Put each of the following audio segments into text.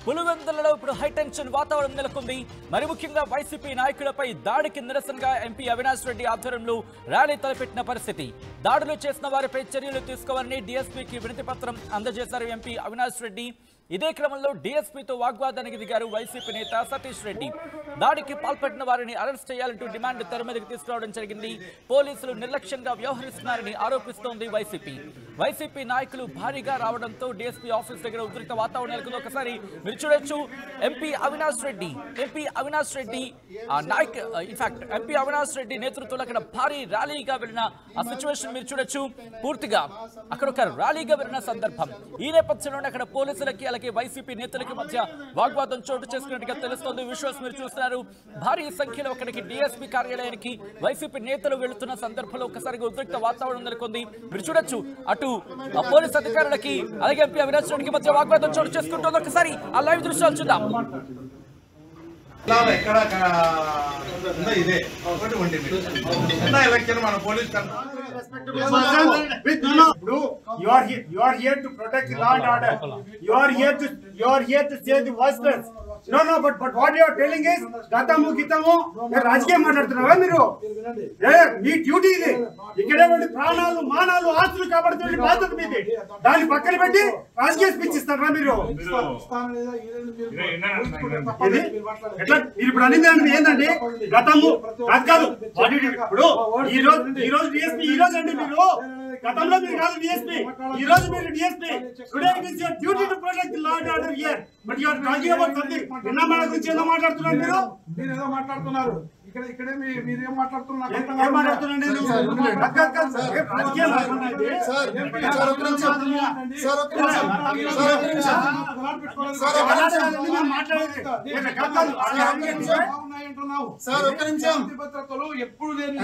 పులివెందులలో ఇప్పుడు హైటెన్షన్ వాతావరణం నెలకొంది. మరి ముఖ్యంగా వైసీపీ నాయకులపై దాడికి నిరసనగా ఎంపీ అవినాష్ రెడ్డి ఆధ్వర్యంలో ర్యాలీ తలపెట్టిన పరిస్థితి. దాడులు చేసిన వారిపై చర్యలు తీసుకోవాలని డీఎస్పీకి వినతి పత్రం అందజేశారు ఎంపీ అవినాష్ రెడ్డి. ఇదే క్రమంలో డీఎస్పీతో వాగ్వాదానికి దిగారు వైసీపీ నేత సతీష్ రెడ్డి. దాడికి పాల్పడిన వారిని అరెస్ట్ చేయాలంటూ డిమాండ్ తెర మీదకి తీసుకురావడం జరిగింది. పోలీసులు నిర్లక్ష్యంగా వ్యవహరిస్తున్నారని ఆరోపిస్తోంది వైసీపీ నాయకులు భారీగా రావడంతో డీఎస్పీ ఆఫీస్ దగ్గర ఉద్రిక్త వాతావరణం నెలకొంది. ఒకసారి మీరు చూడొచ్చు, ఎంపీ అవినాష్ రెడ్డి ఎంపీ అవినాష్ రెడ్డి నేతృత్వంలో అక్కడ భారీ ర్యాలీగా వెళ్ళిన ఆ సిచ్యువేషన్ మీరు చూడొచ్చు. పూర్తిగా అక్కడ ఒక ర్యాలీగా వెళ్ళిన సందర్భం. ఈ నేపథ్యంలోనే అక్కడ పోలీసులకి అలాగే వైసీపీ నేతలకి మధ్య వాగ్వాదం చోటు చేసుకున్నట్టుగా తెలుస్తోంది. విజువల్స్ మీరు చూస్తున్నారు. భారీ సంఖ్యలో అక్కడికి డీఎస్పీ కార్యాలయానికి వైసీపీ నేతలు వెళుతున్న సందర్భంలో ఒక్కసారిగా ఉద్రిక్త వాతావరణం నెలకొంది. మీరు చూడొచ్చు, అటు పోలీస్ అధికారులకి అలాగే ఎంపీ అవినాష్ రెడ్డికి మధ్య వాగ్వాదం చోటు చేసుకుంటుంది. ఒకసారి ఆ లైవ్ దృశ్యాలు చూద్దాం. You are here to protect the law and order. You are here to say the worstness. No, but what you are telling is గతము రాజకీయం మాట్లాడుతున్నారా మీరు? మీ డ్యూటీ ఇది. ఇక్కడే ప్రాణాలు మానాలు ఆస్తులు కాపాడుతున్న బాధ్యత మీది. దాన్ని పక్కన పెట్టి రాజకీయ స్పీచ్ ఇస్తారా మీరు? ఎట్లా మీరు ఇప్పుడు అనేది ఏంటండి? గతము కాదు. ఇప్పుడు ఈ రోజు డిఎస్పీ ఈ రోజు అండి మీరు. గతంలో మీరు కాదు డిఎస్పీ, ఈ రోజు మీరు DSP. Today it is your duty to protect the law and order here. But you are talking about something. నిన్న మన గురించి ఏదో మాట్లాడుతున్నారు మీరు. మీరు ఏదో మాట్లాడుతున్నారు. ఇక్కడే మీరు ఏం మాట్లాడుతున్నారు? ఏం మాట్లాడుతున్నాను నేను? భద్రతలు ఎప్పుడు లేని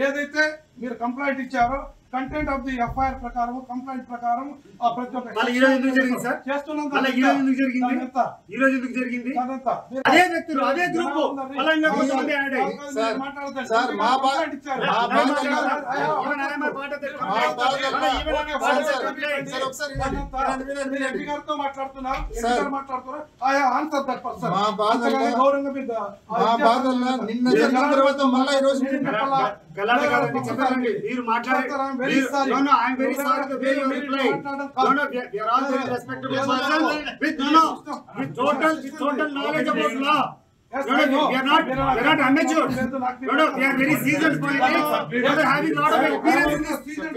ఏదైతే మీరు కంప్లైంట్ ఇచ్చారో కంటెంట్ ఆఫ్ ది ఎఫ్ఐఆర్ ప్రకారం కంప్లైంట్ ప్రకారం అదే వ్యక్తులు అదే గ్రూప్ గారితో మాట్లాడుతున్నారు. ఆయా ఆన్సర్ దట్ పర్సన్ గౌరవంగా మీరు మాట్లాడారు. Very sorry. No, I am very sorry the way you replied. No, we are all very respectable person with total knowledge about law. We are not amateur. No, we are very seasoned politics. We are having lot of experience in this field.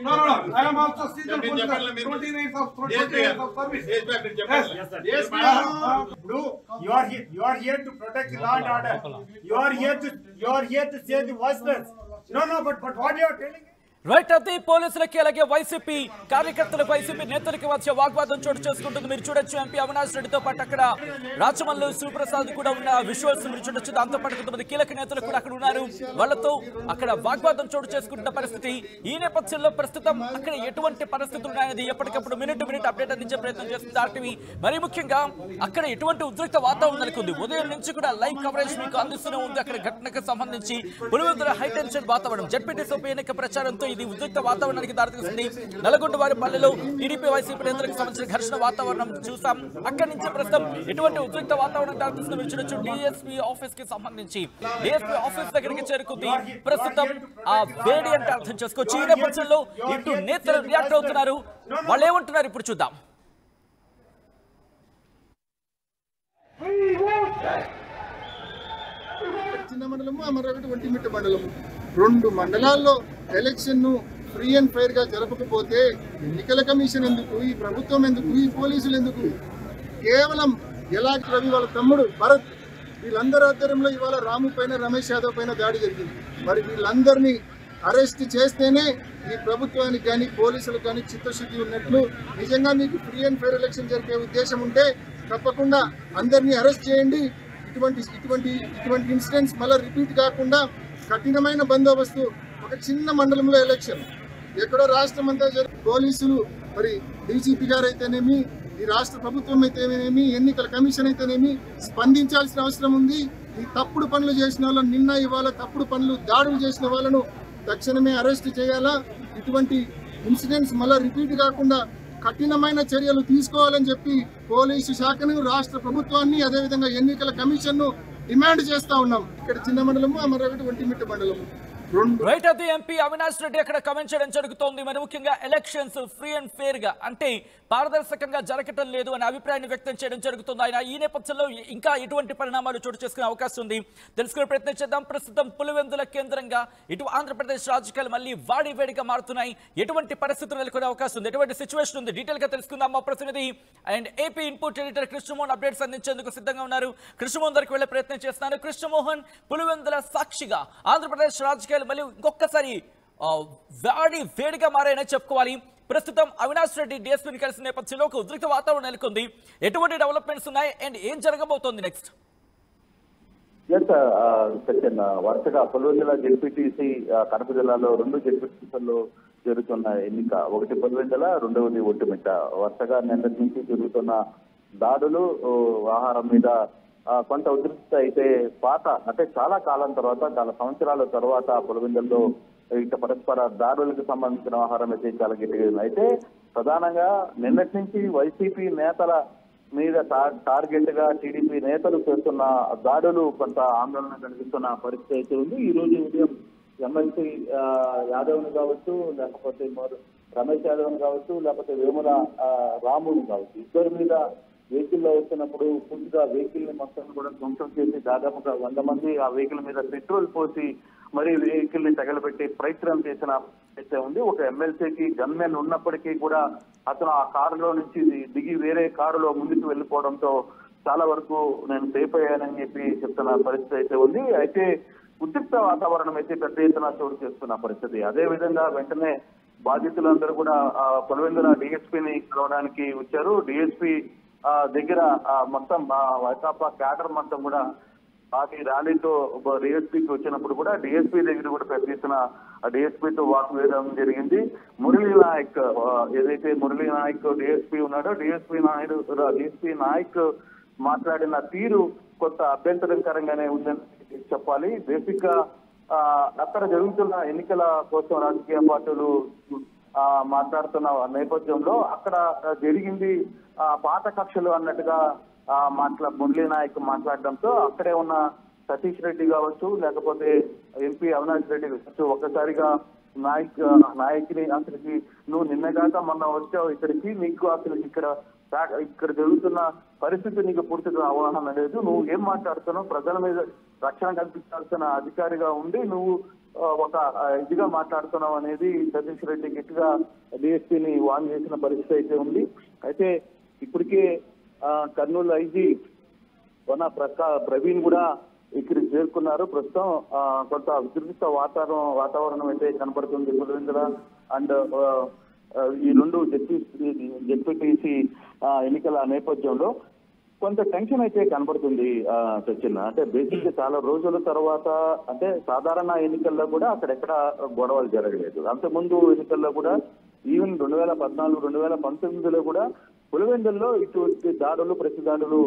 No, I am also seasoned politics. 20 years of service. Yes, you are here to protect the law and order. You are here to say the worstness. No, but what you are telling? Right, అది పోలీసులకి అలాగే YCP కార్యకర్తలకు YCP నేతలకి మధ్య వాగ్వాదం చోటు చేసుకుంటుంది. మీరు చూడొచ్చు, ఎంపీ అవినాష్ రెడ్డితో పాటు అక్కడ రాచమల్లు శివప్రసాద్ కూడా ఉన్న విజువల్స్ మీరు చూడొచ్చు. దాంతో పాటు కొంతమంది కీలక నేతలు కూడా అక్కడ ఉన్నారు. వాళ్ళతో అక్కడ వాగ్వాదం చోటు చేసుకుంటున్న పరిస్థితి. ఈ నేపథ్యంలో ప్రస్తుతం అక్కడ ఎటువంటి పరిస్థితులు ఉన్నాయనేది ఎప్పటికప్పుడు మినిట్ అప్డేట్ అందించే ప్రయత్నం చేస్తుంది ఆర్టీవీ. మరి ముఖ్యంగా అక్కడ ఎటువంటి ఉద్రిక్త వాతావరణం నెలకొంది. ఉదయం నుంచి కూడా లైవ్ కవరేజ్ మీకు అందిస్తూనే ఉంది. అక్కడ ఘటనకు సంబంధించి పులివెందుల హైటెన్షన్ వాతావరణం. జడ్పీటీసీ ఉప ఎన్నిక ప్రచారంతో ఇది ఉద్రిక్త వాతావరణానికి దారితీస్తుంది. నల్గొండ పల్లెలో టీడీపీ వైసీపీ నేతలకు సంబంధించిన ఘర్షణ వాతావరణం చూసాం. అక్కడి నుంచి ప్రస్తుతం ఎటువంటి ఉద్రిక్త వాతావరణం దారితీస్తుంది మీరు చూడొచ్చు. డిఎస్పీ ఆఫీస్ కి సంబంధించి డిఎస్పీ ఆఫీస్ దగ్గరికి చేరుకుంది. ప్రస్తుతం ఆ వేడి అంటే అర్థం చేసుకోవచ్చు. ఈ నేపథ్యంలో ఇటు నేతలు రియాక్ట్ అవుతున్నారు. వాళ్ళు ఏమంటున్నారు ఇప్పుడు చూద్దాం. చిన్న మండలము, అమరావతి ఒంటిమిట్ట మండలము, 2 మండలాల్లో ఎలక్షన్ ఫ్రీ అండ్ ఫెయిర్ గా జరపకపోతే ఎన్నికల కమిషన్ ఎందుకు, ఈ ప్రభుత్వం ఎందుకు, ఈ పోలీసులు ఎందుకు? కేవలం ఎలా రవి వాళ్ళ తమ్ముడు భరత్ వీళ్ళందరి ఆధ్వర్యంలో ఇవాళ రాము పైన, రమేష్ యాదవ్ పైన దాడి జరిగింది. మరి వీళ్ళందరినీ అరెస్ట్ చేస్తేనే ఈ ప్రభుత్వానికి కానీ పోలీసులకు కానీ చిత్తశుద్ధి ఉన్నట్లు. నిజంగా మీకు ఫ్రీ అండ్ ఫెయిర్ ఎలక్షన్ జరిపే ఉద్దేశం ఉంటే తప్పకుండా అందరినీ అరెస్ట్ చేయండి. ఇటువంటి ఇన్సిడెంట్స్ మళ్ళీ రిపీట్ కాకుండా కఠినమైన బందోబస్తు. ఒక చిన్న మండలంలో ఎలక్షన్, ఎక్కడో రాష్ట్రం అంతా పోలీసులు, మరి డీజీపీ గారు అయితేనేమి, ఈ రాష్ట్ర ప్రభుత్వం అయితేనేమి, ఎన్నికల కమిషన్ అయితేనేమి స్పందించాల్సిన అవసరం ఉంది. ఈ తప్పుడు పనులు చేసిన వాళ్ళని, నిన్న ఇవాళ తప్పుడు పనులు దాడులు చేసిన వాళ్ళను తక్షణమే అరెస్ట్ చేయాలా. ఇటువంటి ఇన్సిడెంట్స్ మళ్ళీ రిపీట్ కాకుండా కఠినమైన చర్యలు తీసుకోవాలని చెప్పి పోలీసు శాఖను, రాష్ట్ర ప్రభుత్వాన్ని, అదేవిధంగా ఎన్నికల కమిషన్ను డిమాండ్ చేస్తా ఉన్నాం. ఇక్కడ చిన్న మండలము, మరొకటి ఒంటిమిట్ట మండలము. రైట్ అది ఎంపీ అవినాష్ రెడ్డి అక్కడ కమెంట్ చేయడం జరుగుతోంది. మరి ముఖ్యంగా ఎలక్షన్స్ ఫ్రీ అండ్ ఫెయిర్ గా అంటే పారదర్శకంగా జరగటం లేదు అనే అభిప్రాయాన్ని వ్యక్తం చేయడం జరుగుతుంది. ఆయన ఈ నేపథ్యంలో ఇంకా ఎటువంటి పరిణామాలు చోటు చేసుకునే అవకాశం ఉంది తెలుసుకునే ప్రయత్నం చేద్దాం. ప్రస్తుతం పులివెందుల కేంద్రంగా ఇటు ఆంధ్రప్రదేశ్ రాజకీయాలు మళ్ళీ వాడివేడిగా మారుతున్నాయి. ఎటువంటి పరిస్థితులు నెలకొనే అవకాశం ఉంది, ఎటువంటి సిచ్యువేషన్ ఉంది, డీటెయిల్ గా తెలుసుకుందాం. మా ప్రతినిధి and AP input editor Krishnamohan updates అందించేందుకు సిద్ధంగా ఉన్నారు. కృష్ణమోహన్ దగ్గరికి వెళ్లే ప్రయత్నం చేస్తున్నారు. కృష్ణమోహన్, పులివెందుల సాక్షిగా ఆంధ్రప్రదేశ్ రాజకీయాలు మళ్ళీ ఇంకొకసారి వేడిగా మారాయని చెప్పుకోవాలి. ప్రస్తుతం అవినాష్ రెడ్డి డిఎస్పీని కలిసిన నేపథ్యంలో ఒక ఉద్రిక్త వాతావరణం నెలకొంది. ఎటువంటి డెవలప్మెంట్స్ ఉన్నాయి అండ్ ఏం జరగబోతోంది నెక్స్ట్? వరుసగా పులివెందుల జెడ్పీటీసీ కడప జిల్లాలో 2 జెడ్పీటీసీల్లో జరుగుతున్న ఎన్నిక, ఒకటి పులివెందుల, రెండవది ఒంటిమిట్ట. వరుసగా నిన్నటి నుంచి జరుగుతున్న దాడులు ఆహారం మీద కొంత ఉద్రిక్తత అయితే అంటే చాలా కాలం తర్వాత, చాలా సంవత్సరాల తర్వాత పులివెందుల్లో ఇక పరస్పర దాడులకు సంబంధించిన వ్యవహారం అయితే చాలా గట్టిగా ఉంది. అయితే ప్రధానంగా నిన్నటి నుంచి వైసీపీ నేతల మీద టార్గెట్ గా టీడీపీ నేతలు చేస్తున్న దాడులు కొంత ఆందోళన కనిపిస్తున్న పరిస్థితి అయితే ఉంది. ఈ రోజు ఉదయం ఎమ్మెల్సీ యాదవ్ని కావచ్చు, లేకపోతే రమేష్ యాదవ్ని కావచ్చు, లేకపోతే వేముల రాముని కావచ్చు, ఇద్దరి మీద వెహికల్ లో వస్తున్నప్పుడు పూర్తిగా వెహికల్ ని మొత్తం కూడా ధ్వంసం చేసి దాదాపుగా 100 మంది ఆ వెహికల్ మీద పెట్రోల్ పోసి మరి వెహికల్ ని తగలబెట్టి ప్రయత్నం చేసిన అయితే ఉంది. ఒక ఎమ్మెల్సీకి గన్మెన్ ఉన్నప్పటికీ కూడా అతను ఆ కారులో నుంచి దిగి వేరే కారులో ముందుకు వెళ్ళిపోవడంతో చాలా వరకు నేను సేఫ్ అయ్యానని చెప్పి చెప్తున్న పరిస్థితి అయితే ఉంది. అయితే ఉద్రిక్త వాతావరణం అయితే పెద్ద ఎత్తున చోటు చేస్తున్న పరిస్థితి. అదే విధంగా వెంటనే బాధితులందరూ కూడా పులివెందుల డిఎస్పీని కలవడానికి వచ్చారు. డిఎస్పీ దగ్గర మొత్తం వైకాపా క్యాడర్ మొత్తం కూడా పార్టీ ర్యాలీతో డిఎస్పీకి వచ్చినప్పుడు కూడా డిఎస్పీ దగ్గర కూడా పెద్ద ఎత్తున డిఎస్పీతో వాగ్వేదం జరిగింది. మురళీ నాయక్, ఏదైతే మురళీ నాయక్ డిఎస్పీ ఉన్నాడో, డిఎస్పీ నాయక్ మాట్లాడిన తీరు కొంత అభ్యంతరకరంగానే ఉందని చెప్పాలి. బేసిక్ గా అక్కడ జరుగుతున్న ఎన్నికల కోసం రాజకీయ పార్టీలు మాట్లాడుతున్న నేపథ్యంలో అక్కడ జరిగింది పాత కక్షలు అన్నట్టుగా మురళీ నాయక్ మాట్లాడడంతో అక్కడే ఉన్న సతీష్ రెడ్డి కావచ్చు, లేకపోతే ఎంపీ అవినాష్ రెడ్డి కావచ్చు, ఒక్కసారిగా నాయక్ని అసలుకి నువ్వు నిన్నగాక మొన్న వచ్చావు ఇక్కడికి, నీకు అసలు ఇక్కడ జరుగుతున్న పరిస్థితి నీకు పూర్తిగా అవగాహన లేదు, నువ్వు ఏం మాట్లాడుతున్నావు, ప్రజల మీద రక్షణ కల్పించాల్సిన అధికారిగా ఉండి నువ్వు ఒక ఇదిగా మాట్లాడుతున్నావు అనేది సతీష్ రెడ్డి గట్టిగా డిఎస్పీని వాన్ చేసిన పరిస్థితి అయితే ఉంది. అయితే ఇప్పటికే కర్నూలు ఐజీ వన ప్రవీణ్ కూడా ఇక్కడికి చేరుకున్నారు. ప్రస్తుతం కొంత ఉద్రిక్త వాతావరణం అయితే కనబడుతుంది పులివెందుల అండ్ ఈ 2 జెడ్పీటీసీ ఎన్నికల నేపథ్యంలో కొంత టెన్షన్ అయితే కనబడుతుంది సచిన్. అంటే బేసిక్ చాలా రోజుల తర్వాత, అంటే సాధారణ ఎన్నికల్లో కూడా అక్కడెక్కడ గొడవలు జరగలేదు. అంతకుముందు ఎన్నికల్లో కూడా ఈవెన్ 2014, 2019లో కూడా పులివెందుల్లో ఇటువంటి దాడులు, ప్రతి దాడులు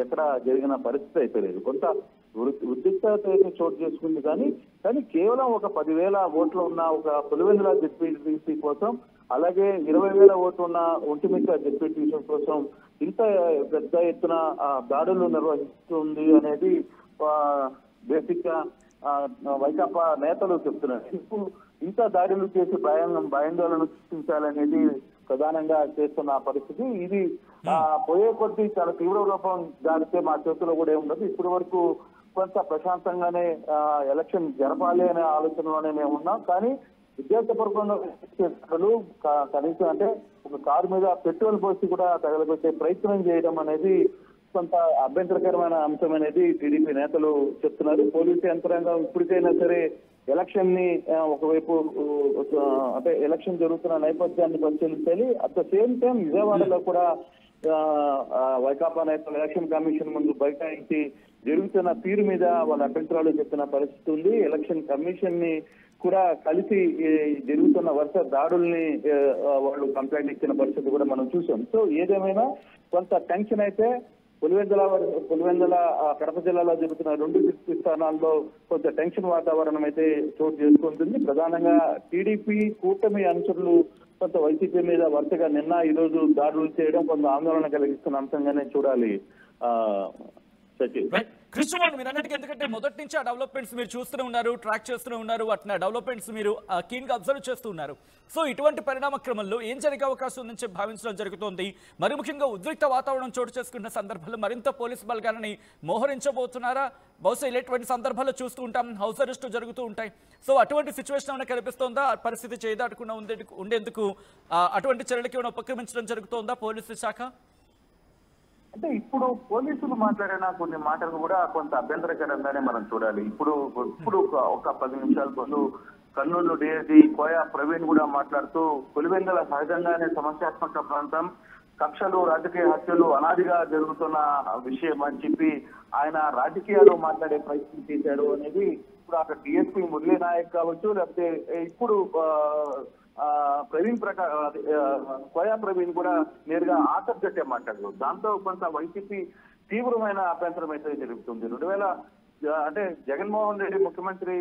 ఎక్కడ జరిగిన పరిస్థితి అయితే లేదు. కొంత ఉద్రిక్తత అయితే చోటు చేసుకుంది. కానీ కేవలం ఒక 10,000 ఓట్లు ఉన్న ఒక పులివెందుల జెడ్పీటీసీ కోసం, అలాగే 20,000 ఓట్లు ఉన్న ఒంటిమిట్ట జెడ్పీటీసీ కోసం ఇంత పెద్ద ఎత్తున దాడులు నిర్వహిస్తుంది అనేది బేసిక్ గా వైకాపా నేతలు చెప్తున్నారు. ఇంత దాడులు చేసి భయాందోళన సృష్టించాలనేది ప్రధానంగా చేస్తున్న పరిస్థితి. ఇది పోయే కొద్దీ చాలా తీవ్ర రూపం దాడితే మా చేతిలో కూడా ఏముండదు. ఇప్పటి వరకు కొంత ప్రశాంతంగానే ఎలక్షన్ జరపాలి అనే ఆలోచనలోనే మేము ఉన్నాం. కానీ విద్యార్థివర్గంలో కనీసం అంటే ఒక కారు మీద పెట్రోల్ పోసి కూడా తగలబెట్టే ప్రయత్నం చేయడం అనేది కొంత అభ్యంతరకరమైన అంశం అనేది టీడీపీ నేతలు చెప్తున్నారు. పోలీసు యంత్రాంగం ఇప్పటికైనా సరే ఎలక్షన్ ని ఒకవైపు అంటే ఎలక్షన్ జరుగుతున్న నేపథ్యాన్ని పరిశీలించాలి. అట్ ద సేమ్ టైం విజయవాడలో కూడా వైకాపా నేతలు ఎలక్షన్ కమిషన్ ముందు బైఠాయించి జరుగుతున్న తీరు మీద వాళ్ళ అభ్యంతరాలు చెప్తున్న పరిస్థితి ఉంది. ఎలక్షన్ కమిషన్ ని కూడా కలిసి జరుగుతున్న వరుస దాడుల్ని వాళ్ళు కంప్లైంట్ ఇచ్చిన పరిస్థితి కూడా మనం చూసాం. సో ఏదేమైనా కొంత టెన్షన్ అయితే పులివెందుల కడప జిల్లాలో జరుగుతున్న 2 డిస్ట్రిక్ట్ స్థానాల్లో కొంత టెన్షన్ వాతావరణం అయితే చోటు చేసుకుంటుంది. ప్రధానంగా టీడీపీ కూటమి అనుచరులు కొంత వైసీపీ మీద వరుసగా నిన్న ఈ రోజు దాడులు చేయడం కొంత ఆందోళన కలిగిస్తున్న అంశంగానే చూడాలి. కృష్ణ మీరు అన్నట్టుగా, ఎందుకంటే మొదటి నుంచి ఆ డెవలప్మెంట్స్ మీరు చూస్తూనే ఉన్నారు, ట్రాక్ చేస్తూనే ఉన్నారు, వాటిని డెవలప్మెంట్స్ మీరు కీన్ గా అబ్జర్వ్ చేస్తూ ఉన్నారు. సో ఇటువంటి పరిణామ క్రమంలో ఏం జరిగే అవకాశం ఉందని భావించడం జరుగుతోంది. మరి ముఖ్యంగా ఉద్రిక్త వాతావరణం చోటు చేసుకున్న సందర్భంలో మరింత పోలీసు బలగాలని మోహరించబోతున్నారా? బహుశా ఇలాంటి సందర్భాల్లో చూస్తూ ఉంటాం, హౌస్ అరెస్ట్ జరుగుతూ ఉంటాయి. సో అటువంటి సిచ్యువేషన్ ఏమైనా కనిపిస్తోందా? పరిస్థితి చేయదాటకుండా ఉండేందుకు అటువంటి చర్యలకి ఏమైనా ఉపక్రమించడం జరుగుతోందా పోలీసు శాఖ? అంటే ఇప్పుడు పోలీసులు మాట్లాడిన కొన్ని మాటలు కూడా కొంత అభ్యంతరకరంగానే మనం చూడాలి. ఇప్పుడు ఒక 10 నిమిషాల ముందు కర్నూలు డిఐజీ కోయా ప్రవీణ్ కూడా మాట్లాడుతూ పులివెందుల సహజంగానే సమస్యాత్మక ప్రాంతం, కక్షలు, రాజకీయ హత్యలు అనాదిగా జరుగుతున్న విషయం అని చెప్పి ఆయన రాజకీయాలు మాట్లాడే ప్రయత్నం చేశాడు అనేది ఇప్పుడు అక్కడ డిఎస్పీ మురళీ నాయక్ కావచ్చు, లేకపోతే ఇప్పుడు కోయా ప్రవీణ్ కూడా నేరుగా ఆసక్తి మాట్లాడారు. దాంతో కొంత వైసీపీ తీవ్రమైన అభ్యంతరం అయితే జరుగుతుంది. 2000 అంటే జగన్మోహన్ రెడ్డి ముఖ్యమంత్రి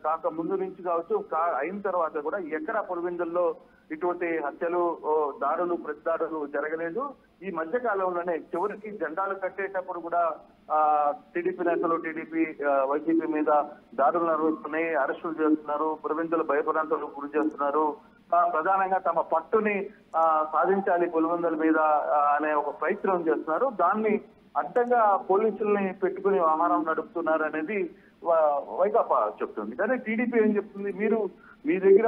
కాక ముందు నుంచి కావచ్చు, అయిన తర్వాత కూడా ఎక్కడ పులివెందుల్లో ఇటువంటి హత్యలు, దాడులు, ప్రతిదాడులు జరగలేదు. ఈ మధ్య కాలంలోనే చివరికి జెండాలు కట్టేటప్పుడు కూడా టీడీపీ నేతలు వైసీపీ మీద దాడులు నిర్వహిస్తున్నాయి, అరెస్టులు చేస్తున్నారు, పులివెందులు భయభ్రాంతులకు గురి చేస్తున్నారు. ప్రధానంగా తమ పట్టుని సాధించాలి పులివెందుల మీద అనే ఒక ప్రయత్నం చేస్తున్నారు. దాన్ని అడ్డంగా పోలీసుల్ని పెట్టుకుని వ్యవహారం నడుపుతున్నారు అనేది వైకాపా చెప్తుంది. కానీ టీడీపీ ఏం చెప్తుంది? మీ దగ్గర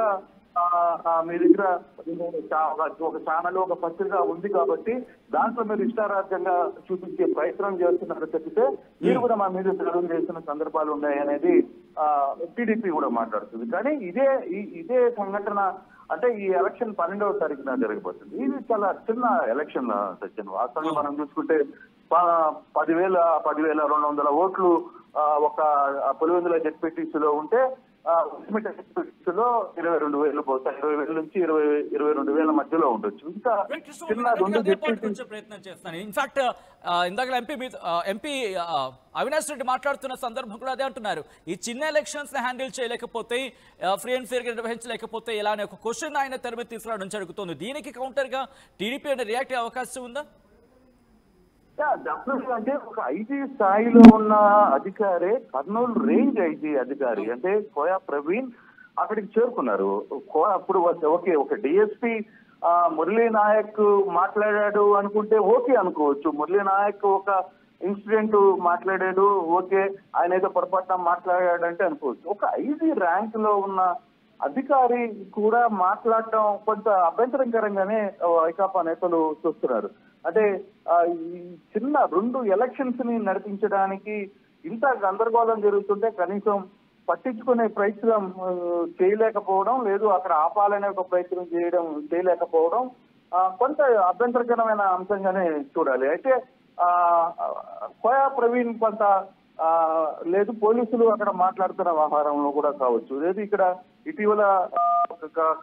ఒక ఛానల్, ఒక పత్రిక ఉంది కాబట్టి దాంట్లో మీరు ఇష్టారాజ్యంగా చూపించే ప్రయత్నం చేస్తున్నారు తప్పితే మీరు కూడా మా మీద దాడులు చేస్తున్న సందర్భాలు ఉన్నాయి అనేది టీడీపీ కూడా మాట్లాడుతుంది. కానీ ఇదే సంఘటన అంటే ఈ ఎలక్షన్ 12వ తారీఖున జరగబోతుంది. ఇది చాలా చిన్న ఎలక్షన్ సత్యం. వాస్తవంగా మనం చూసుకుంటే 10,200 ఓట్లు ఒక పులివెందుల జెడ్పీటీసీలో ఉంటే లో 22,000 పోతాయి. 20,000 నుంచి 22,000 మధ్యలో ఉండొచ్చు. ఇంకా చిన్న 2 ప్రయత్నం చేస్తాను. ఇన్ఫాక్ట్ ఇందాక ఎంపీ అవినాష్ రెడ్డి మాట్లాడుతున్న సందర్భం కూడా అదే అంటున్నారు. ఈ చిన్న ఎలక్షన్స్ ని హ్యాండిల్ చేయలేకపోతే, ఫ్రీ అండ్ ఫేర్ గా నిర్వహించలేకపోతే ఇలా అనే ఒక క్వశ్చన్ ఆయన తెర మీద తీసుకురావడం జరుగుతుంది. దీనికి కౌంటర్ గా టీడీపీ అనేది రియాక్ట్ అయ్యే అవకాశం ఉందా? అంటే ఒక ఐజీ స్థాయిలో ఉన్న అధికారే కర్నూలు రేంజ్ ఐజీ అధికారి అంటే కోయా ప్రవీణ్ అక్కడికి చేరుకున్నారు. అప్పుడు ఓకే, ఒక డిఎస్పీ మురళీ నాయక్ మాట్లాడాడు అనుకుంటే ఓకే అనుకోవచ్చు. మురళీ నాయక్ ఒక ఇన్సిడెంట్ మాట్లాడాడు, ఓకే, ఆయన ఏదో పొరపాటున మాట్లాడాడంటే అనుకోవచ్చు. ఒక ఐజీ ర్యాంక్ లో ఉన్న అధికారి కూడా మాట్లాడటం కొంత అభ్యంతరకరంగానే వైకాపా నేతలు చూస్తున్నారు. అంటే ఈ చిన్న 2 ఎలక్షన్స్ ని నడిపించడానికి ఇంత గందరగోళం జరుగుతుంటే కనీసం పట్టించుకునే ప్రయత్నం చేయలేకపోవడం, లేదు అక్కడ ఆపాలనే ఒక ప్రయత్నం చేయలేకపోవడం కొంత అభ్యంతరకరమైన అంశంగానే చూడాలి. అయితే కోయా ప్రవీణ్ కొంత లేదు పోలీసులు అక్కడ మాట్లాడుతున్న వ్యవహారంలో కూడా కావచ్చు, లేదు ఇక్కడ ఇటీవల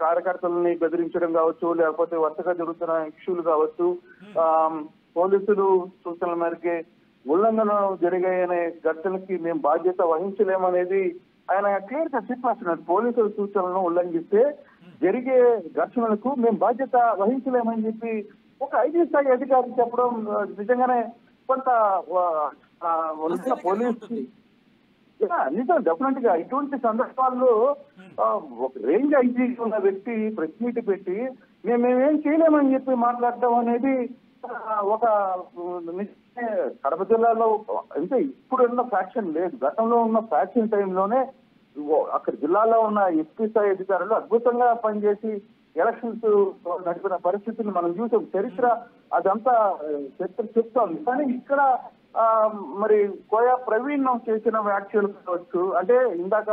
కార్యకర్తలని బెదిరించడం కావచ్చు, లేకపోతే వరుసగా జరుగుతున్న ఇష్యూలు కావచ్చు, పోలీసులు సూచనల మేరకే ఉల్లంఘన జరిగాయనే ఘటనకి మేము బాధ్యత వహించలేమనేది ఆయన క్లియర్ గా చెప్పేస్తున్నారు. పోలీసుల సూచనలను ఉల్లంఘిస్తే జరిగే ఘర్షణలకు మేము బాధ్యత వహించలేమని చెప్పి ఒక ఐజీ స్థాయి అధికారి చెప్పడం నిజంగానే కొంత పోలీసు నిజం డెఫినెట్ గా ఇటువంటి సందర్భాల్లో ఒక రేంజ్ ఐజీ ఉన్న వ్యక్తి ప్రెస్ మీట్ పెట్టి మేమేం చేయలేమని చెప్పి మాట్లాడటం అనేది ఒక కడప జిల్లాలో అంటే ఇప్పుడున్న ఫ్యాక్షన్ లేదు, గతంలో ఉన్న ఫ్యాక్షన్ టైంలోనే అక్కడ జిల్లాలో ఉన్న ఎస్పీ స్థాయి అధికారులు అద్భుతంగా పనిచేసి ఎలక్షన్స్ నడిపిన పరిస్థితిని మనం చూసాం. చరిత్ర అదంతా చరిత్ర చెప్తోంది. కానీ ఇక్కడ మరి కోయా ప్రవీణ్ చేసిన వ్యాఖ్యలు కావచ్చు, అంటే ఇందాక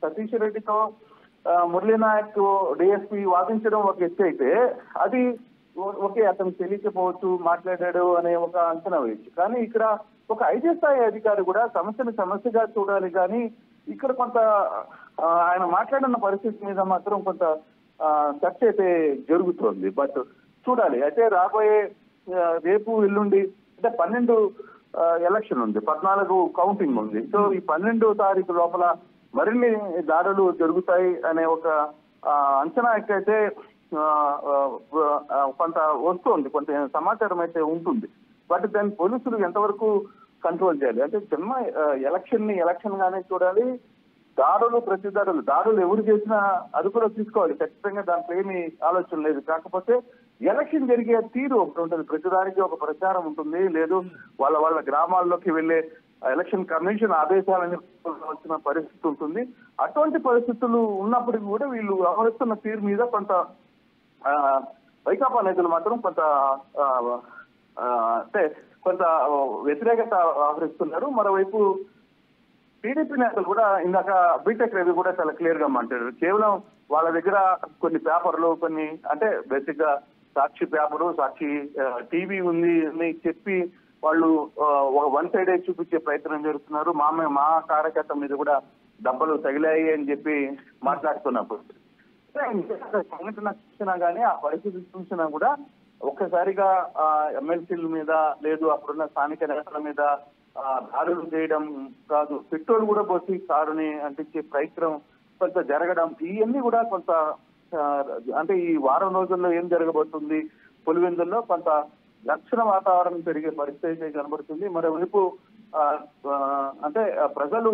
సతీష్ రెడ్డితో మురళీ నాయక్ డిఎస్పీ వాదించడం ఒక ఎత్తు అయితే అది ఓకే అతను తెలియకపోవచ్చు మాట్లాడాడు అనే ఒక అంచనా వేయచ్చు. కానీ ఇక్కడ ఒక ఐజీ స్థాయి అధికారి కూడా సమస్యని సమస్యగా చూడాలి. కానీ ఇక్కడ కొంత ఆయన మాట్లాడిన పరిస్థితి మీద మాత్రం కొంత చర్చ అయితే జరుగుతోంది. బట్ చూడాలి. అయితే రాబోయే రేపు ఎల్లుండి అంటే 12 ఎలక్షన్ ఉంది, 14 కౌంటింగ్ ఉంది. సో ఈ 12వ తారీఖు లోపల మరిన్ని దాడులు జరుగుతాయి అనే ఒక అంచనా అయితే కొంత వస్తుంది, కొంత సమాచారం అయితే ఉంటుంది. బట్ దాన్ని పోలీసులు ఎంతవరకు కంట్రోల్ చేయాలి అంటే చిన్న ఎలక్షన్ గానే చూడాలి. దాడులు దాడులు ఎవరు చేసినా అదుపులో తీసుకోవాలి ఖచ్చితంగా, దాంట్లో ఏమీ ఆలోచన లేదు. కాకపోతే ఎలక్షన్ జరిగే తీరు ఒకటి ఉంటుంది, ప్రతిదానికి ఒక ప్రచారం ఉంటుంది, లేదు వాళ్ళ గ్రామాల్లోకి వెళ్లే ఎలక్షన్ కమిషన్ ఆదేశాలని వచ్చిన పరిస్థితి ఉంటుంది. అటువంటి పరిస్థితులు ఉన్నప్పటికీ కూడా వీళ్ళు వ్యవహరిస్తున్న తీరు మీద కొంత వైకాపా నేతలు మాత్రం కొంత వ్యతిరేకత వ్యవహరిస్తున్నారు. మరోవైపు టీడీపీ నేతలు కూడా ఇందాక బీటెక్ రవి కూడా చాలా క్లియర్ గా మాట్లాడారు. కేవలం వాళ్ళ దగ్గర కొన్ని పేపర్లు, కొన్ని అంటే బేసిక్ గా సాక్షి పేపరు, సాక్షి టీవీ ఉంది అని చెప్పి వాళ్ళు ఒక వన్ సైడ్ చూపించే ప్రయత్నం చేస్తున్నారు. మా కార్యకర్త మీద కూడా దెబ్బలు తగిలాయి అని చెప్పి మాట్లాడుతున్నప్పుడు సంఘటన చూసినా గానీ ఆ పరిస్థితి చూసినా కూడా ఒక్కసారిగా ఎమ్మెల్సీల మీద, లేదు అప్పుడున్న స్థానిక నేతల మీద దాడులు చేయడం కాదు, పెట్రోల్ కూడా పోసి కారుని అంటించే ప్రయత్నం కొంత జరగడం, ఇవన్నీ కూడా కొంత అంటే ఈ వారం రోజుల్లో ఏం జరగబోతుంది, పులివెందుల్లో కొంత ఘర్షణ వాతావరణం పెరిగే పరిస్థితి కనబడుతుంది. మరోవైపు అంటే ప్రజలు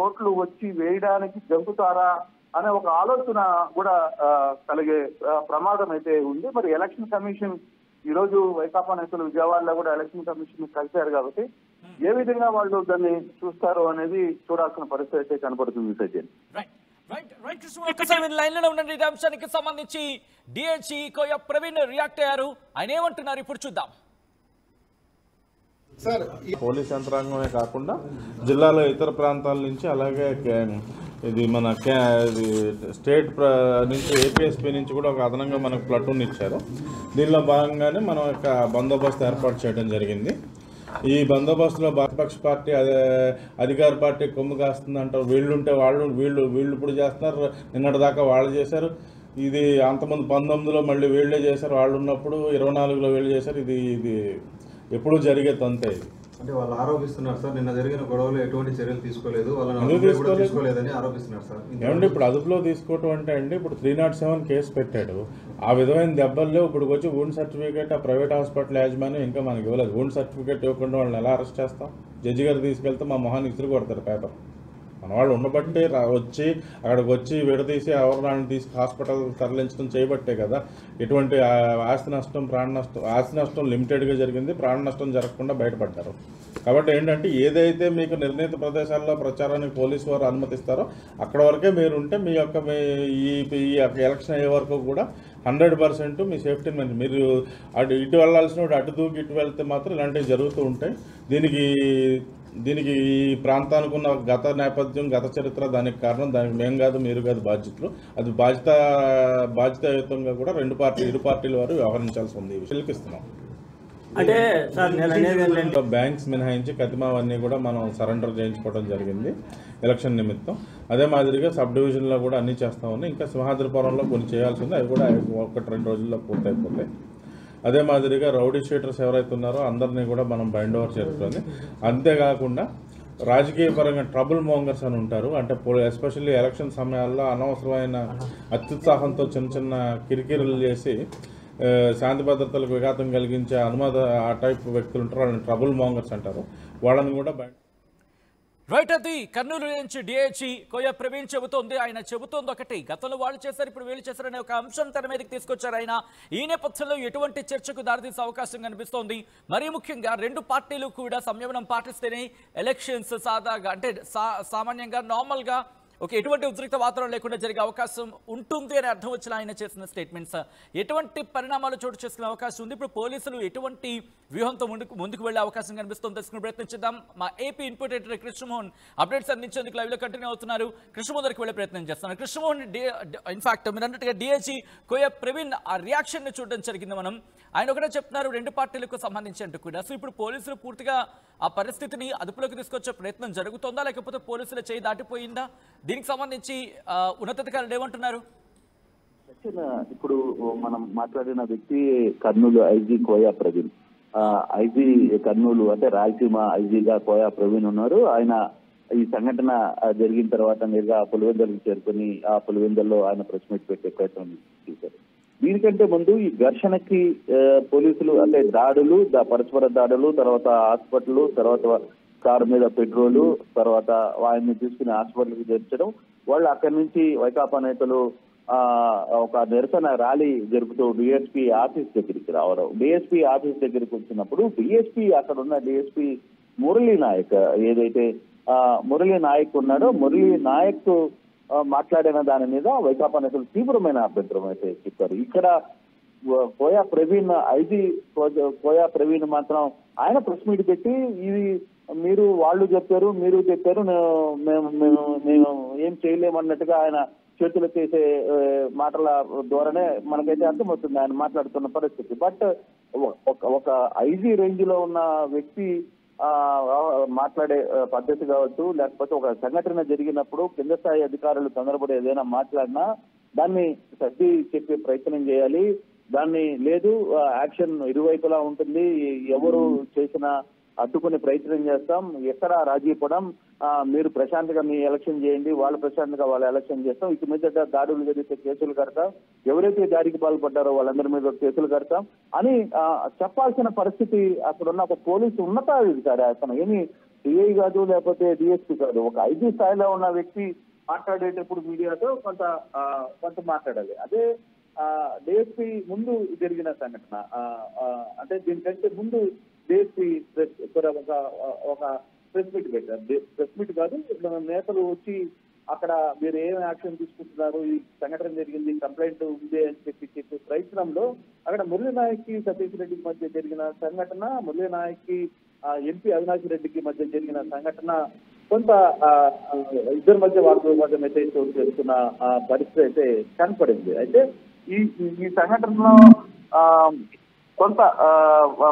ఓట్లు వచ్చి వేయడానికి జంపుతారా అనే ఒక ఆలోచన కూడా కలిగే ప్రమాదం అయితే ఉంది. మరి ఎలక్షన్ కమిషన్ ఈ రోజు వైకాపా నేతలు విజయవాడలో కూడా ఎలక్షన్ కమిషన్ కలిశారు కాబట్టి ఏ విధంగా వాళ్ళు దాన్ని చూస్తారు అనేది చూడాల్సిన పరిస్థితి అయితే కనబడుతుంది. సజ్జన్ లైన్లో ఉండండి. ఈ అంశానికి సంబంధించి డిఐజీ కోయ ప్రవీణ్ రియాక్ట్ అయ్యారు. ఆయన ఏమంటున్నారు ఇప్పుడు చూద్దాం. పోలీస్ యంత్రాంగమే కాకుండా జిల్లాలో ఇతర ప్రాంతాల నుంచి, అలాగే ఇది మన స్టేట్ నుంచి ఏపీఎస్పీ నుంచి కూడా ఒక అదనంగా మనకు ప్లటూన్ ఇచ్చారు. దీనిలో భాగంగానే మనం ఒక బందోబస్తు ఏర్పాటు చేయడం జరిగింది. ఈ బందోబస్తులో ప్రతిపక్ష పార్టీ అధికార పార్టీ కొమ్ము కాస్తుంది అంటారు. వీళ్ళుంటే వీళ్ళు ఇప్పుడు చేస్తున్నారు, నిన్నటి దాకా వాళ్ళు చేశారు. ఇది అంతమంది 19లో మళ్ళీ వీళ్ళే చేశారు, వాళ్ళు ఉన్నప్పుడు 24లో వీళ్ళు చేశారు. ఇది ఎప్పుడూ జరిగే తంతే. ఇది అంటే వాళ్ళు ఆరోపిస్తున్నారు సార్, నిన్న జరిగిన గొడవలు ఎటువంటి చర్యలు తీసుకోలేదు, వాళ్ళని తీసుకోలేదని ఆరోపిస్తున్నారు సార్. ఏమంటే ఇప్పుడు అదుపులో తీసుకోవటం అంటే అండి, ఇప్పుడు 307 కేసు పెట్టాడు. ఆ విధమైన దెబ్బల్లో ఇప్పుడు వచ్చి వూండ్ సర్టిఫికేట్ ఆ ప్రైవేట్ హాస్పిటల్ యాజమాన్యం ఇంకా మనకి ఇవ్వలేదు. వూండ్ సర్టిఫికేట్ ఇవ్వకుండా వాళ్ళని ఎలా అరెస్ట్ చేస్తాం? జడ్జి గారు తీసుకెళ్తే మా మొహాన్ని ఇసురు కొడతారు పేపర్. మన వాళ్ళు ఉండబట్టే వచ్చి అక్కడికి వచ్చి విడదీసి ఎవరిని తీసి హాస్పిటల్ తరలించడం చేయబట్టే కదా ఎటువంటి ఆస్తి నష్టం, ప్రాణ నష్టం, ఆస్తి నష్టం లిమిటెడ్గా జరిగింది, ప్రాణ నష్టం జరగకుండా బయటపడ్డారు. కాబట్టి ఏంటంటే ఏదైతే మీకు నిర్ణీత ప్రదేశాల్లో ప్రచారానికి పోలీసు వారు అనుమతిస్తారో అక్కడ వరకే మీరు ఉంటే మీ ఈ ఎలక్షన్ అయ్యే వరకు కూడా 100% మీ సేఫ్టీని మీరు ఇటు వెళ్లాల్సిన అటు దూకి ఇటు వెళ్తే మాత్రం ఇలాంటివి జరుగుతూ ఉంటాయి. దీనికి ఈ ప్రాంతానికి ఉన్న గత నేపథ్యం, గత చరిత్ర దానికి కారణం. దానికి మేము కాదు, మీరు కాదు బాధ్యతలు. అది బాధ్యతాయుతంగా కూడా ఇరు పార్టీల వారు వ్యవహరించాల్సి ఉంది. ఈ విషయాలకు ఇస్తున్నాం. అంటే సార్ నేను అనేది బ్యాంక్స్ మినహాయించి కతిమావన్నీ కూడా మనం సరెండర్ చేయించుకోవడం జరిగింది ఎలక్షన్ నిమిత్తం. అదే మాదిరిగా సబ్ డివిజన్లో కూడా అన్నీ చేస్తా ఉన్నాయి. ఇంకా సింహాద్రిపురంలో కొన్ని చేయాల్సి ఉంది, అవి కూడా 1-2 రోజుల్లో పూర్తయిపోతాయి. అదే మాదిరిగా రౌడీ షీటర్స్ ఎవరైతే ఉన్నారో అందరినీ కూడా మనం బైండ్ ఓవర్ చేసుకొని, అంతేకాకుండా రాజకీయ పరంగా ట్రబుల్ మోంగర్స్ అని ఉంటారు. అంటే ఎస్పెషల్లీ ఎలక్షన్ సమయాల్లో అనవసరమైన అత్యుత్సాహంతో చిన్న కిరికిరులు చేసి శాంతి భద్రతలకు విఘాతం కలిగించే ఆ టైప్ వ్యక్తులు ఉంటారు, వాళ్ళని ట్రబుల్ మోంగర్స్ అంటారు. వాళ్ళని కూడా రైట్. అది కర్నూలు నుంచి డిఐజీ కోయ ప్రవీణ్ చెబుతోంది. ఆయన చెబుతోంది ఒకటి, గతంలో వాళ్ళు చేశారు ఇప్పుడు వీళ్ళు చేశారనే ఒక అంశం తెర మీదకి తీసుకొచ్చారు ఆయన. ఈ నేపథ్యంలో ఎటువంటి చర్చకు దారితీసే అవకాశం కనిపిస్తోంది. మరీ ముఖ్యంగా రెండు పార్టీలు కూడా సంయమనం పాటిస్తేనే ఎలక్షన్స్ సాదాగా అంటే సామాన్యంగా నార్మల్గా ఎటువంటి ఉద్రిక్త వాతావరణం లేకుండా జరిగే అవకాశం ఉంటుంది అని అర్థం వచ్చిన ఆయన చేసిన స్టేట్మెంట్స్ ఎటువంటి పరిణామాలు చోటు చేసుకునే అవకాశం ఉంది. ఇప్పుడు పోలీసులు ఎటువంటి వ్యూహంతో ముందుకు వెళ్లే అవకాశం కనిపిస్తుంది తెలుసుకునే ప్రయత్నించేద్దాం. మా AP input editor Krishnamohan updates అందించేందుకు లైవ్ లో కంటిన్యూ అవుతున్నారు. కృష్ణమోహన్ దగ్గరికి వెళ్లే ప్రయత్నం చేస్తున్నారు. కృష్ణమోహన్, ఇన్ఫాక్ట్ మీరు అన్నట్టుగా డిఐజీ కోయ ప్రవీణ్ ఆ రియాక్షన్ ని చూడడం జరిగింది. ఆయన ఒకటే చెప్తున్నారు రెండు పార్టీలకు సంబంధించి అంటూ కూడా. సో ఇప్పుడు పోలీసులు పూర్తిగా ఆ పరిస్థితిని అదుపులోకి తీసుకొచ్చే ప్రయత్నం జరుగుతుందా, లేకపోతే పోలీసుల చేయి దాటిపోయిందా? దీనికి సంబంధించి ఉన్నతాధికారులు ఏమంటున్నారు? ఇప్పుడు మనం మాట్లాడిన వ్యక్తి కర్నూలు ఐజీ కోయ ప్రవీణ్. ఐజీ కర్నూలు అంటే రాయలసీమ ఐజీగా కోయా ప్రవీణ్ ఉన్నారు. ఆయన ఈ సంఘటన జరిగిన తర్వాత నేరుగా పులివెందులకు చేరుకుని ఆ పులివెందుల్లో ఆయన ప్రెస్ మీట్ పెట్టే ప్రయత్నం చేశారు. దీనికంటే ముందు ఈ ఘర్షణకి పోలీసులు అంటే దాడులు, పరస్పర దాడులు, తర్వాత హాస్పిటల్, తర్వాత కారు మీద పెట్రోలు, తర్వాత ఆయన్ని తీసుకుని హాస్పిటల్కి చేర్చడం, వాళ్ళు అక్కడి నుంచి వైకాపా నేతలు ఒక నిరసన ర్యాలీ జరుపుతూ డిఎస్పీ ఆఫీస్ దగ్గరికి రావడం. డిఎస్పీ ఆఫీస్ దగ్గరికి వచ్చినప్పుడు డిఎస్పీ అక్కడ ఉన్న డిఎస్పీ మురళీ నాయక్ ఏదైతే మురళీ నాయక్ ఉన్నాడో మురళీ నాయక్ మాట్లాడిన దాని మీద వైకాపా నేతలు తీవ్రమైన అభ్యంతరం అయితే చెప్పారు. ఇక్కడ కోయా ప్రవీణ్ ఐజీ కోయా ప్రవీణ్ మాత్రం ఆయన ప్రెస్ మీట్ పెట్టి ఇది మీరు వాళ్ళు చెప్పారు మీరు చెప్పారు మేము ఏం చేయలేమన్నట్టుగా ఆయన చేతులు చేసే మాటల ద్వారానే మనకైతే అర్థమవుతుంది ఆయన మాట్లాడుతున్న పరిస్థితి. బట్ ఒక ఐజీ రేంజ్ లో ఉన్న వ్యక్తి మాట్లాడే పద్ధతి కావచ్చు, లేకపోతే ఒక సంఘటన జరిగినప్పుడు కింద స్థాయి అధికారులు తొందరపడి ఏదైనా మాట్లాడినా దాన్ని సర్ది చెప్పే ప్రయత్నం చేయాలి. దాన్ని లేదు యాక్షన్ ఇరువైపులా ఉంటుంది, ఎవరు చేసినా అడ్డుకునే ప్రయత్నం చేస్తాం, ఎక్కడ రాజీ పడం, మీరు ప్రశాంతంగా మీ ఎలక్షన్ చేయండి, వాళ్ళు ప్రశాంతంగా వాళ్ళ ఎలక్షన్ చేస్తాం, ఇటు మీద దాడులు జరిగితే కేసులు కడతాం, ఎవరైతే దాడికి పాల్పడ్డారో వాళ్ళందరి మీద కేసులు కడతాం అని చెప్పాల్సిన పరిస్థితి అక్కడ ఉన్న ఒక పోలీసు ఉన్నతాధికారి, అతను ఏమి సిఐ కాదు లేకపోతే డిఎస్పీ కాదు, ఒక ఐజీ స్థాయిలో ఉన్న వ్యక్తి మాట్లాడేటప్పుడు మీడియాతో కొంత మాట్లాడాలి. అదే డిఎస్పీ ముందు జరిగిన సంఘటన అంటే దీనికంటే ముందు డిఎస్పీ ఒక ప్రెస్ మీట్ పెట్టారు. ప్రెస్ మీట్ కాదు, నేతలు వచ్చి అక్కడ మీరు ఏం యాక్షన్ తీసుకుంటున్నారు, ఈ సంఘటన జరిగింది, కంప్లైంట్ ఉంది అని చెప్పే ప్రయత్నంలో అక్కడ మురళీ నాయక్ సతీష్ రెడ్డికి మధ్య జరిగిన సంఘటన, మురళీ నాయక్ ఎంపీ అవినాష్ రెడ్డికి మధ్య జరిగిన సంఘటన కొంత ఇద్దరి మధ్య వాగ్వాదం అయితే చోటు చేసుకున్న పరిస్థితి అయితే కనపడింది. అయితే ఈ సంఘటనలో కొంత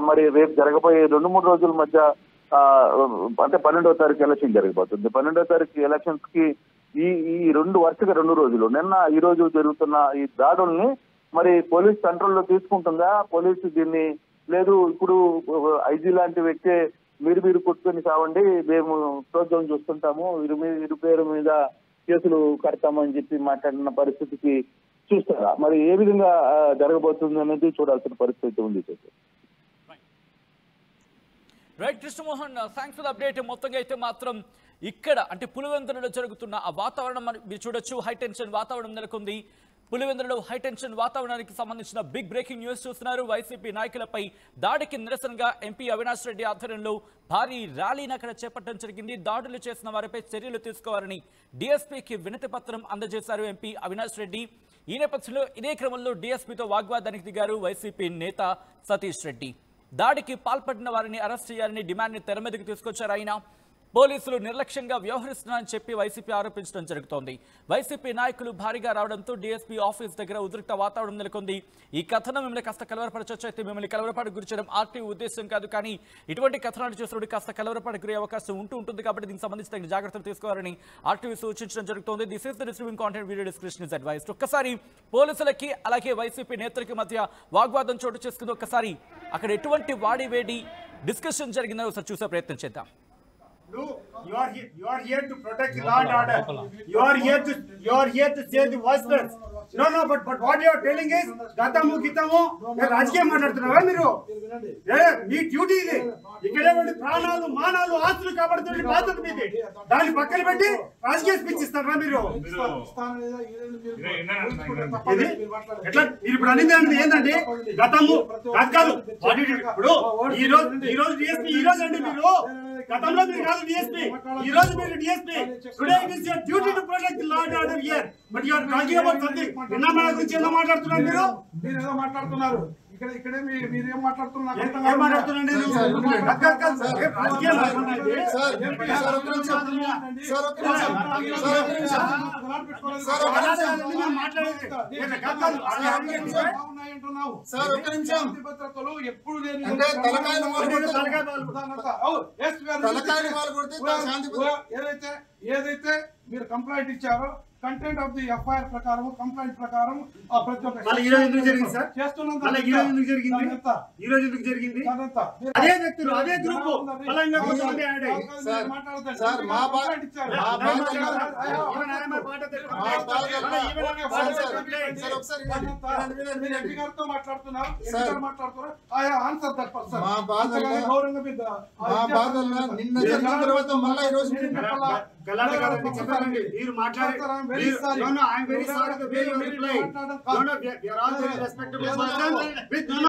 మరి రేపు జరగబోయే 2-3 రోజుల మధ్య అంటే 12వ తారీఖు ఎలక్షన్ జరగబోతుంది. 12వ తారీఖు ఎలక్షన్స్ కి ఈ వరుసగా 2 రోజులు నిన్న ఈ రోజు జరుగుతున్న ఈ దాడుల్ని మరి పోలీస్ కంట్రోల్లో తీసుకుంటుందా, పోలీసు దీన్ని లేదు ఇప్పుడు ఐజీ లాంటి వ్యక్తే మీరు కొట్టుకొని సావండి, మేము ప్రోత్సాహం చూస్తుంటాము, ఇరు పేరు మీద కేసులు కడతామని చెప్పి మాట్లాడిన పరిస్థితికి చూస్తారా, మరి ఏ విధంగా జరగబోతుంది అనేది చూడాల్సిన పరిస్థితి ఉంది. Right Krishnamohan, thanks for the update. మొత్తంగా అయితే మాత్రం ఇక్కడ అంటే పులివెందులలో జరుగుతున్న ఆ వాతావరణం మీరు చూడొచ్చు, హై టెన్షన్ వాతావరణం నెలకొంది. పులివెందులలో హై టెన్షన్ వాతావరణానికి సంబంధించిన బిగ్ బ్రేకింగ్ న్యూస్ చూస్తున్నారు. వైసీపీ నాయకులపై దాడికి నిరసనగా ఎంపీ అవినాష్ రెడ్డి ఆధ్వర్యంలో భారీ ర్యాలీని అక్కడ చేపట్టడం జరిగింది. దాడులు చేసిన వారిపై చర్యలు తీసుకోవాలని డీఎస్పీకి వినతి పత్రం అందజేశారు ఎంపీ అవినాష్ రెడ్డి. ఈ నేపథ్యంలో ఇదే క్రమంలో డీఎస్పీతో వాగ్వాదానికి దిగారు వైసీపీ నేత సతీష్ రెడ్డి. దాడికి పాల్పడిన వారిని అరెస్ట్ చేయాలని డిమాండ్ని తెర మీదకి తీసుకొచ్చారు ఆయన. పోలీసులు నిర్లక్ష్యంగా వ్యవహరిస్తున్నారని చెప్పి వైసీపీ ఆరోపించడం జరుగుతోంది. వైసీపీ నాయకులు భారీగా రావడంతో డీఎస్పీ ఆఫీస్ దగ్గర ఉద్రిక్త వాతావరణం నెలకొంది. ఈ కథనం మిమ్మల్ని కాస్త కలవరపరచొచ్చు, అయితే మిమ్మల్ని కలవరపాటుకు గురి చేయడం ఆర్టీవీ ఉద్దేశం కాదు, కానీ ఇటువంటి కథనాలు చూసినప్పుడు కాస్త కలవరపాటుకు గురే అవకాశం ఉంటుంది కాబట్టి దీనికి సంబంధించిన జాగ్రత్తలు తీసుకోవాలని ఆర్టీవీ సూచించడం జరుగుతోంది. This is the receiving content, video description is advised. ఒక్కసారి పోలీసులకి అలాగే వైసీపీ నేతలకి మధ్య వాగ్వాదం చోటు చేసుకుంది. ఒక్కసారి అక్కడ ఎటువంటి వాడి వేడి డిస్కషన్ జరిగిందో ఒకసారి చూసే ప్రయత్నం చేద్దాం. You are here to protect the law and order. You are here to say the voiceless. No, but what you are telling is gatamu రాజకీయం మాట్లాడుతున్నారా మీరు? మీ డ్యూటీ ఇది. ఇక్కడ ప్రాణాలు మానాలు ఆస్తులు కాపాడుతున్న బాధ్యత మీది. దాన్ని పక్కన పెట్టి రాజకీయ స్పీచ్ ఇస్తారా మీరు? ఎట్లా మీరు ఇప్పుడు అనేది ఏంటండి? గతము కాదు ఇప్పుడు ఈ రోజు డిఎస్పీ ఈ రోజు అండి మీరు గతంలో మీరు కాదు డిఎస్పీ, ఈ రోజు మీరు DSP. Today it is your duty to protect the law and order here, but you are talking about something. నిన్న మన గురించి ఏదో మాట్లాడుతున్నారు మీరు ఏదో మాట్లాడుతున్నారు. ఇక్కడే మీరేం మాట్లాడుతున్నారు? ఏం మాట్లాడుతున్నాండి? ఏదైతే మీరు కంప్లైంట్ ఇచ్చారో కంటెంట్ ఆఫ్ ది ఎఫ్ఐఆర్ ప్రకారం కంప్లైంట్ ప్రకారం ప్రతి ఒక్క మళ్ళీ ఈ రోజు ఎందుకు జరిగింది సార్? చేస్తున్నాం. మళ్ళీ ఈ రోజు ఎందుకు జరిగింది? ఈ రోజు ఎందుకు జరిగింది? అదే వ్యక్తులు అదే గ్రూప్ బలంగా కొంతమంది యాడ్ అయ్యి సార్ మా బాధల్లో నిన్న జరిగిన తర్వాత మళ్ళీ ఈ రోజు చెప్పండి మీరు మాట్లాడారు. I'm very sorry the way you reply. No, we are all very respectable persons with